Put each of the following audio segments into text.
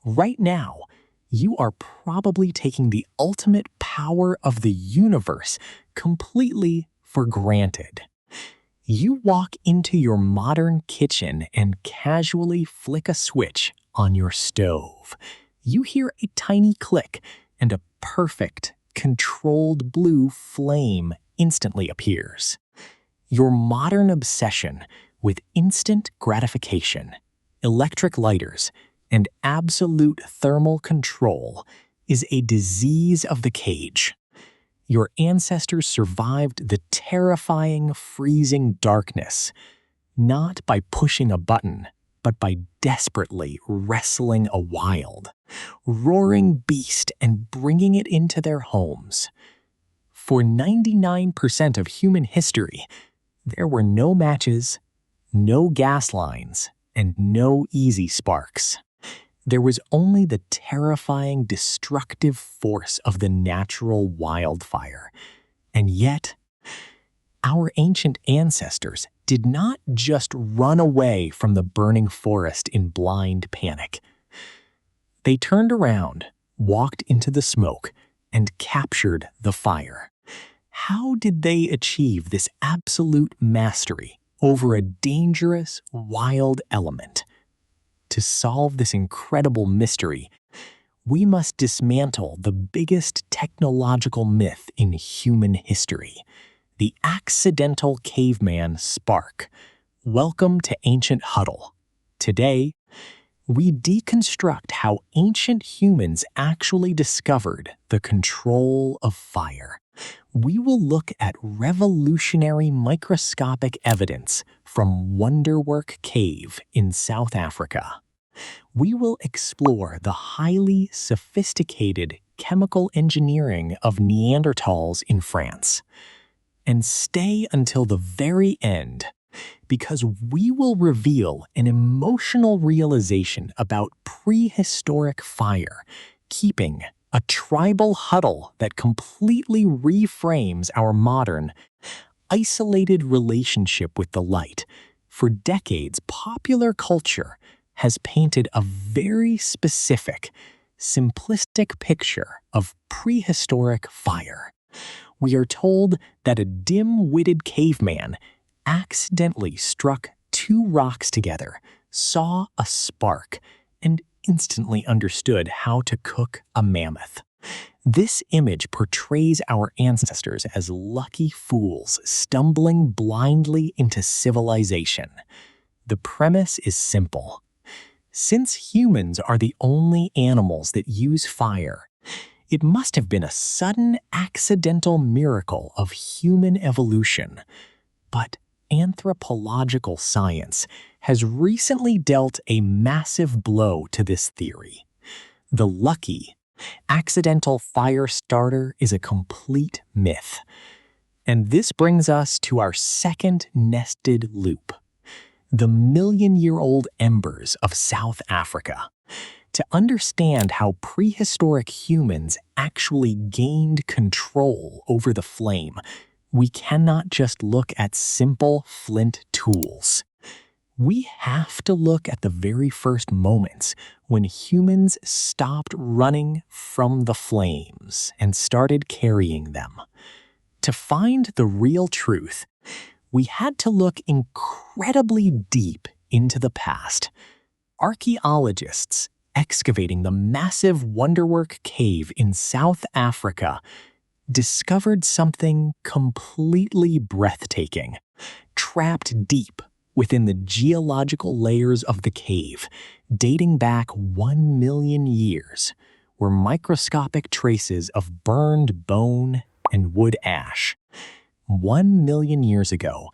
Right now, you are probably taking the ultimate power of the universe completely for granted. You walk into your modern kitchen and casually flick a switch on your stove. You hear a tiny click, and a perfect, controlled blue flame instantly appears. Your modern obsession with instant gratification, electric lighters, and absolute thermal control is a disease of the cage. Your ancestors survived the terrifying, freezing darkness, not by pushing a button, but by desperately wrestling a wild, roaring beast and bringing it into their homes. For 99% of human history, there were no matches, no gas lines, and no easy sparks. There was only the terrifying, destructive force of the natural wildfire. And yet, our ancient ancestors did not just run away from the burning forest in blind panic. They turned around, walked into the smoke, and captured the fire. How did they achieve this absolute mastery over a dangerous, wild element? To solve this incredible mystery, we must dismantle the biggest technological myth in human history, the accidental caveman spark. Welcome to Ancient Huddle. Today, we deconstruct how ancient humans actually discovered the control of fire. We will look at revolutionary microscopic evidence from Wonderwerk Cave in South Africa. We will explore the highly sophisticated chemical engineering of Neanderthals in France. And stay until the very end, because we will reveal an emotional realization about prehistoric fire, keeping a tribal huddle that completely reframes our modern, isolated relationship with the light. For decades, popular culture has painted a very specific, simplistic picture of prehistoric fire. We are told that a dim-witted caveman accidentally struck two rocks together, saw a spark, and instantly understood how to cook a mammoth. This image portrays our ancestors as lucky fools stumbling blindly into civilization. The premise is simple. Since humans are the only animals that use fire, it must have been a sudden accidental miracle of human evolution. But anthropological science has recently dealt a massive blow to this theory. The lucky, accidental fire starter is a complete myth. And this brings us to our second nested loop, the million-year-old embers of South Africa. To understand how prehistoric humans actually gained control over the flame, we cannot just look at simple flint tools. We have to look at the very first moments when humans stopped running from the flames and started carrying them. To find the real truth, we had to look incredibly deep into the past. Archaeologists excavating the massive Wonderwerk Cave in South Africa discovered something completely breathtaking. Trapped deep within the geological layers of the cave, dating back 1 million years, were microscopic traces of burned bone and wood ash. 1 million years ago,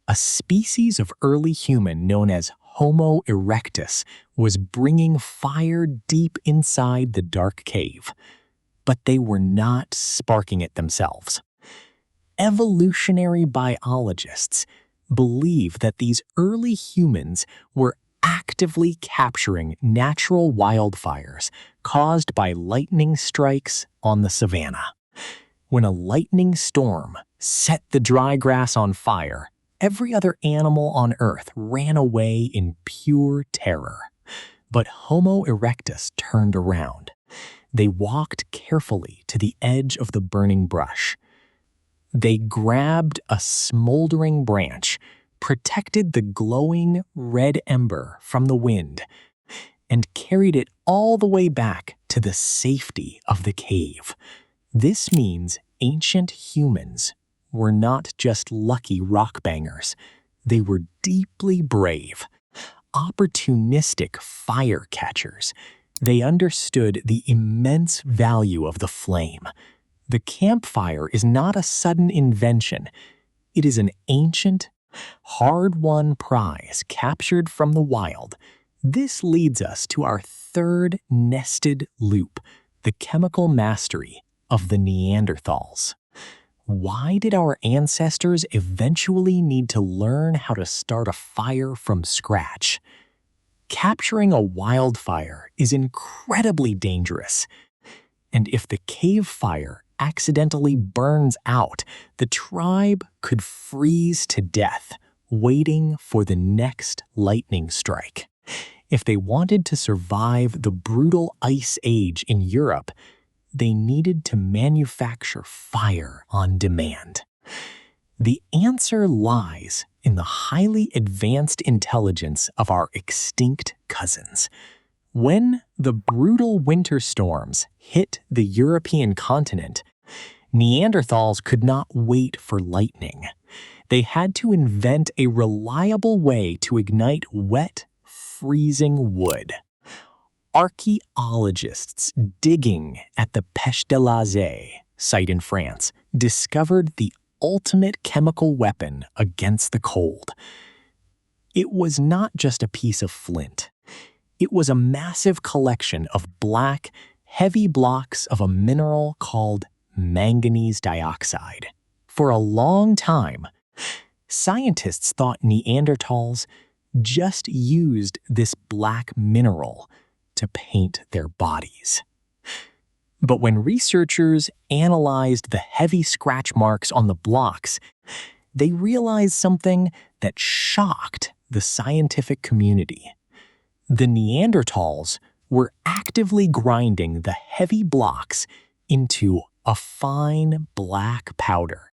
a species of early human known as Homo erectus was bringing fire deep inside the dark cave. But they were not sparking it themselves. Evolutionary biologists believe that these early humans were actively capturing natural wildfires caused by lightning strikes on the savanna. When a lightning storm set the dry grass on fire, every other animal on Earth ran away in pure terror. But Homo erectus turned around. They walked carefully to the edge of the burning brush. They grabbed a smoldering branch, protected the glowing red ember from the wind, and carried it all the way back to the safety of the cave. This means ancient humans were not just lucky rock bangers. They were deeply brave, opportunistic fire catchers. They understood the immense value of the flame. The campfire is not a sudden invention. It is an ancient, hard-won prize captured from the wild. This leads us to our third nested loop, the chemical mastery of the Neanderthals. Why did our ancestors eventually need to learn how to start a fire from scratch? Capturing a wildfire is incredibly dangerous. And if the cave fire accidentally burns out, the tribe could freeze to death, waiting for the next lightning strike. If they wanted to survive the brutal ice age in Europe, they needed to manufacture fire on demand. The answer lies in the highly advanced intelligence of our extinct cousins. When the brutal winter storms hit the European continent, Neanderthals could not wait for lightning. They had to invent a reliable way to ignite wet, freezing wood. Archaeologists digging at the Pech de la Zay site in France discovered the ultimate chemical weapon against the cold. It was not just a piece of flint. It was a massive collection of black, heavy blocks of a mineral called manganese dioxide. For a long time, scientists thought Neanderthals just used this black mineral to paint their bodies. But when researchers analyzed the heavy scratch marks on the blocks, they realized something that shocked the scientific community. The Neanderthals were actively grinding the heavy blocks into a fine black powder,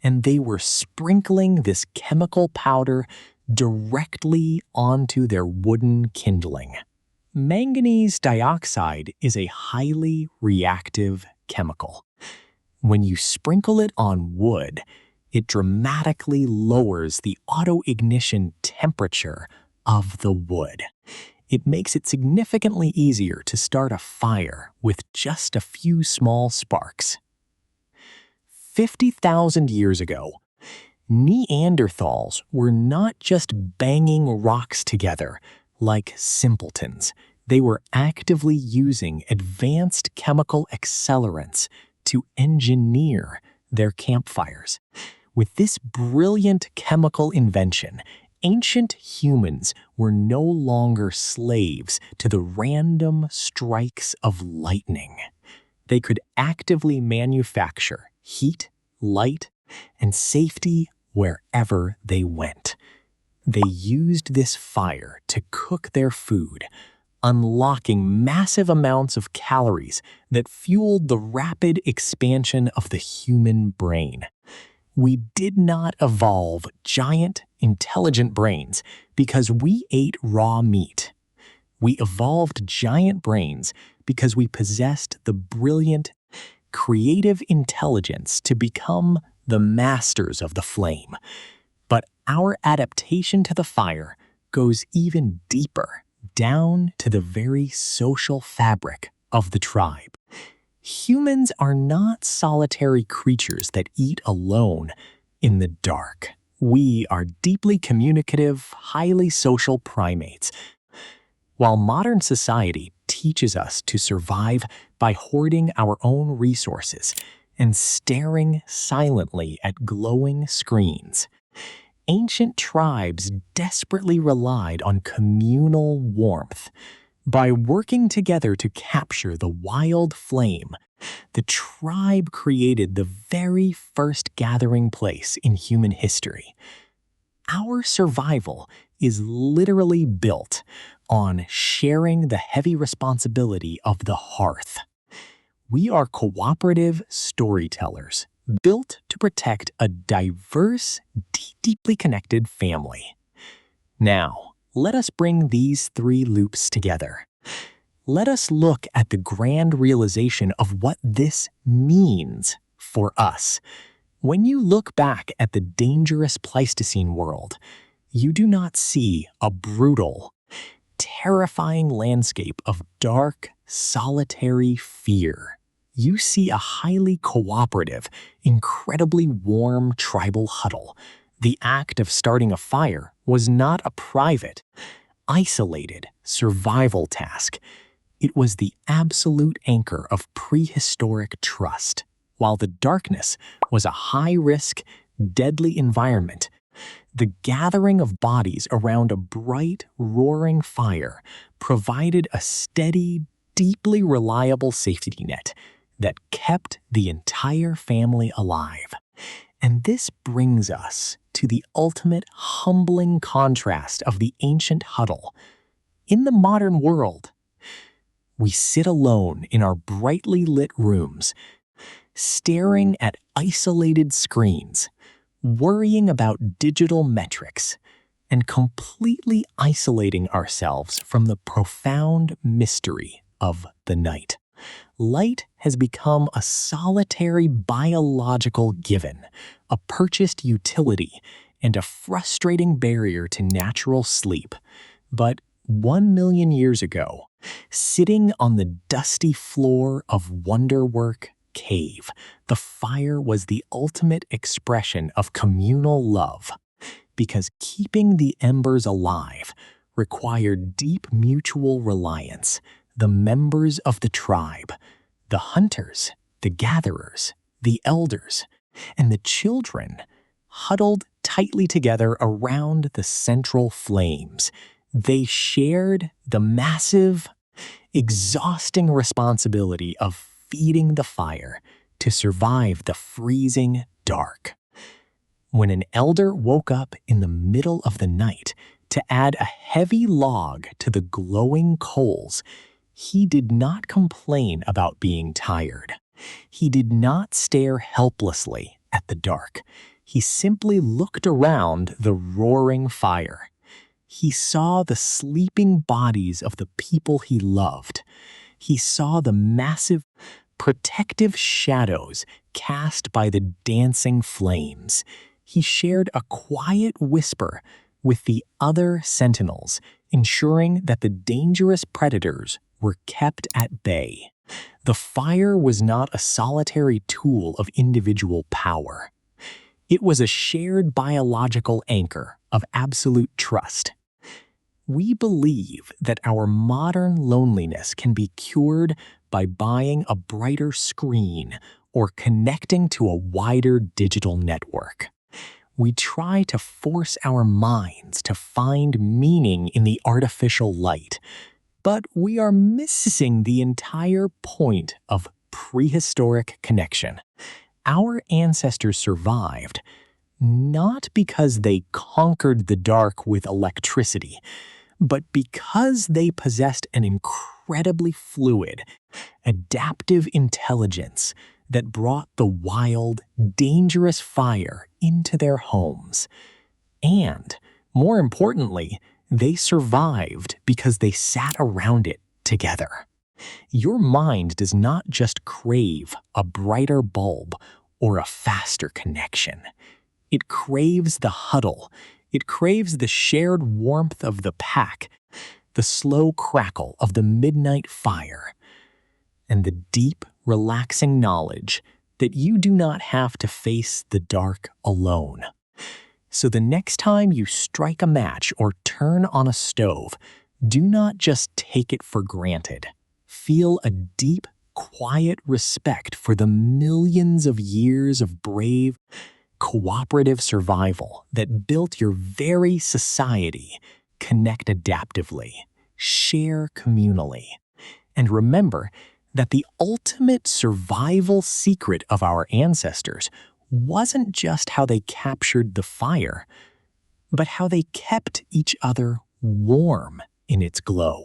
and they were sprinkling this chemical powder directly onto their wooden kindling. Manganese dioxide is a highly reactive chemical. When you sprinkle it on wood, it dramatically lowers the autoignition temperature of the wood. It makes it significantly easier to start a fire with just a few small sparks. 50,000 years ago, Neanderthals were not just banging rocks together like simpletons. They were actively using advanced chemical accelerants to engineer their campfires. With this brilliant chemical invention, ancient humans were no longer slaves to the random strikes of lightning. They could actively manufacture heat, light, and safety wherever they went. They used this fire to cook their food, unlocking massive amounts of calories that fueled the rapid expansion of the human brain. We did not evolve giant, intelligent brains because we ate raw meat. We evolved giant brains because we possessed the brilliant, creative intelligence to become the masters of the flame. But our adaptation to the fire goes even deeper, down to the very social fabric of the tribe. Humans are not solitary creatures that eat alone in the dark. We are deeply communicative, highly social primates. While modern society teaches us to survive by hoarding our own resources and staring silently at glowing screens, ancient tribes desperately relied on communal warmth. By working together to capture the wild flame, the tribe created the very first gathering place in human history. Our survival is literally built on sharing the heavy responsibility of the hearth. We are cooperative storytellers, built to protect a diverse, deeply connected family. Now, let us bring these three loops together. Let us look at the grand realization of what this means for us. When you look back at the dangerous Pleistocene world, you do not see a brutal, terrifying landscape of dark, solitary fear. You see a highly cooperative, incredibly warm tribal huddle. The act of starting a fire was not a private, isolated survival task. It was the absolute anchor of prehistoric trust. While the darkness was a high-risk, deadly environment, the gathering of bodies around a bright, roaring fire provided a steady, deeply reliable safety net that kept the entire family alive. And this brings us to the ultimate humbling contrast of the ancient huddle. In the modern world, we sit alone in our brightly lit rooms, staring at isolated screens, worrying about digital metrics, and completely isolating ourselves from the profound mystery of the night. Light has become a solitary biological given, a purchased utility, and a frustrating barrier to natural sleep. But 1 million years ago, sitting on the dusty floor of Wonderwerk Cave, the fire was the ultimate expression of communal love, because keeping the embers alive required deep mutual reliance. The members of the tribe, the hunters, the gatherers, the elders, and the children huddled tightly together around the central flames. They shared the massive, exhausting responsibility of feeding the fire to survive the freezing dark. When an elder woke up in the middle of the night to add a heavy log to the glowing coals, he did not complain about being tired. He did not stare helplessly at the dark. He simply looked around the roaring fire. He saw the sleeping bodies of the people he loved. He saw the massive, protective shadows cast by the dancing flames. He shared a quiet whisper with the other sentinels, ensuring that the dangerous predators were kept at bay. The fire was not a solitary tool of individual power. It was a shared biological anchor of absolute trust. We believe that our modern loneliness can be cured by buying a brighter screen or connecting to a wider digital network. We try to force our minds to find meaning in the artificial light, but we are missing the entire point of prehistoric connection. Our ancestors survived not because they conquered the dark with electricity, but because they possessed an incredibly fluid, adaptive intelligence that brought the wild, dangerous fire into their homes. And, more importantly, they survived because they sat around it together. Your mind does not just crave a brighter bulb or a faster connection. It craves the huddle. It craves the shared warmth of the pack, the slow crackle of the midnight fire, and the deep, relaxing knowledge that you do not have to face the dark alone. So the next time you strike a match or turn on a stove, do not just take it for granted. Feel a deep, quiet respect for the millions of years of brave, cooperative survival that built your very society. Connect adaptively, share communally, and remember that the ultimate survival secret of our ancestors wasn't just how they captured the fire, but how they kept each other warm in its glow.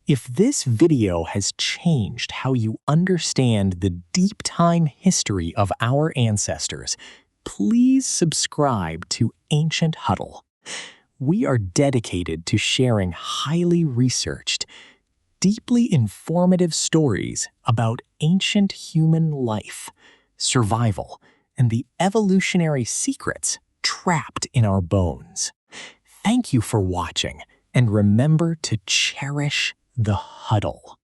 If this video has changed how you understand the deep time history of our ancestors, please subscribe to Ancient Huddle. We are dedicated to sharing highly researched, deeply informative stories about ancient human life, survival, and the evolutionary secrets trapped in our bones. Thank you for watching, and remember to cherish the huddle.